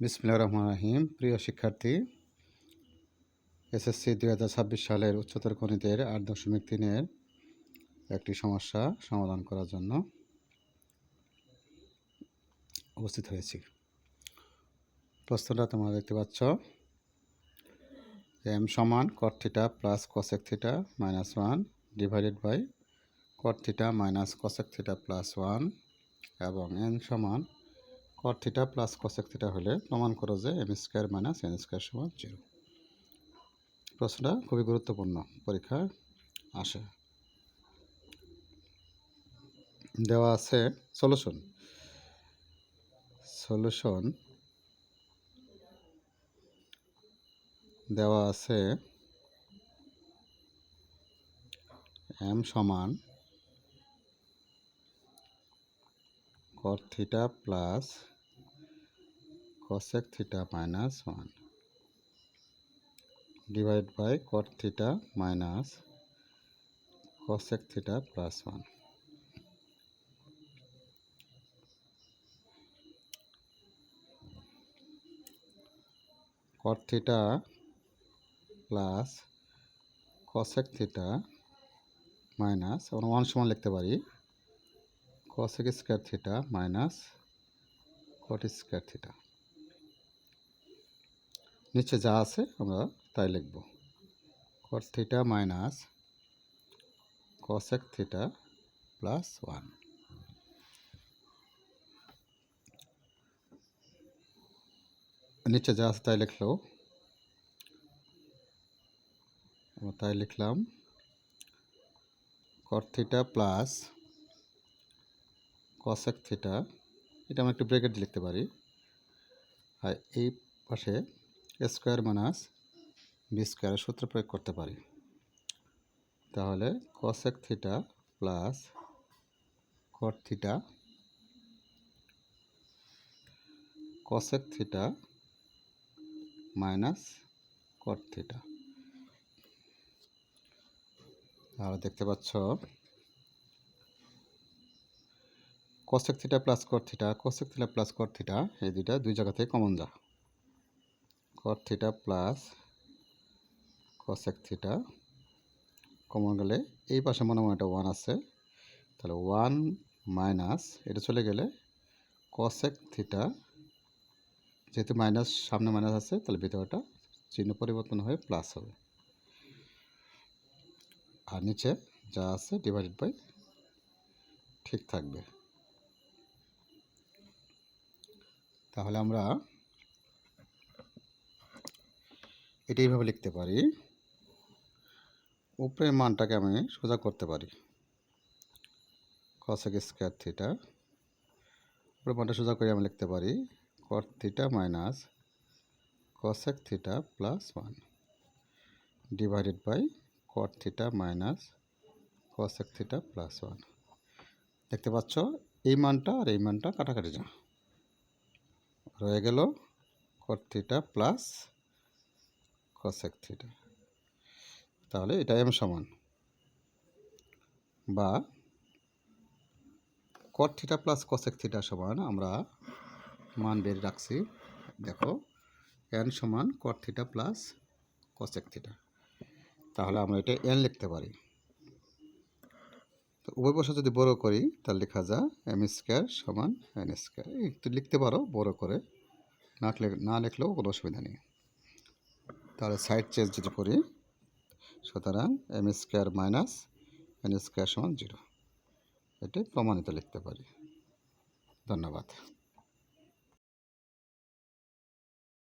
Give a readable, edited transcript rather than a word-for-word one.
বিসমিল্লাহির রহমানির রহিম। প্রিয় শিক্ষার্থী, এসএসসি 2026 সালের উচ্চতর গণিতের 8.3-এর একটি সমস্যা সমাধান করার জন্য উপস্থিত হয়েছি। প্রশ্নটা তোমরা দেখতে পাচ্ছ। m সমান cot theta plus cosec theta minus 1 divided by cot theta minus cosec theta plus 1 এবং n সমান cot theta plus cosec theta হলে প্রমাণ করো যে m square minus n square সমান 0। প্রশ্নটা খুবই গুরুত্বপূর্ণ, পরীক্ষায় আসে। দেওয়া আছে সলিউশন দেওয়া আছে m সমান cot theta plus cosec theta minus 1 divide by cot theta minus cosec theta plus 1। cot theta plus cosec theta minus আমরা 1 সমান লিখতে পারি cosec square theta minus cot square theta. নিচে যা আছে আমরা তাই লিখব। cot theta minus cosec theta plus 1। নিচে যা আছে তাই লিখলেও আমরা তাই লিখলাম cot theta plus cosec theta, এটা আমরা একটু ব্র্যাকেট লিখতে পারি, আর এই পাশে স্কয়ার মাইনাস বি স্কয়ারের সূত্র প্রয়োগ করতে পারি। তাহলে cosec theta plus cot theta cosec theta minus cot theta. তাহলে দেখতে পাচ্ছ cosec theta plus cot theta, cosec theta plus cot theta এই দুই জায়গা থেকে কমন যা। cot theta plus cosec theta common গেলে এই পাশে মনে মনে একটা 1 আছে, তাহলে 1 মাইনাস এটা চলে গেলে cosec থিটা, যেহেতু মাইনাস সামনে মাইনাস আছে তাহলে ভিতরটা চিহ্ন পরিবর্তন হয়ে প্লাস হবে, আর নিচে যা আছে ডিভাইডেড বাই ঠিক থাকবে। তাহলে আমরা এটা এইভাবে লিখতে পারি, উপরের মানটাকে আমি সোজা করতে পারি cosec স্কয়ার থিটা, উপরের মানটা সোজা করে আমি লিখতে পারি cot theta minus cosec theta plus 1 divided by cot theta minus cosec theta plus 1। দেখতে পাচ্ছ এই মানটা আর এই মানটা কাটাকাটি যা রয়ে গেল cot theta plus cosec theta. তাহলে এটা m সমান বা cot theta plus cosec theta সমান আমরা মান বের রাখছি। দেখো n সমান cot theta plus cosec theta, তাহলে আমরা এটা n লিখতে পারি। তো উভয় পাশে যদি বড় করি তাহলে লেখা যায় m স্কয়ার সমান n স্কয়ার। একটু লিখতে পারো বড় করে, না লিখলেও কোনো অসুবিধা নেই। তাহলে সাইড চেঞ্জ যদি করি, সুতরাং m square minus n square সমান 0, এটি প্রমাণিত লিখতে পারি। ধন্যবাদ।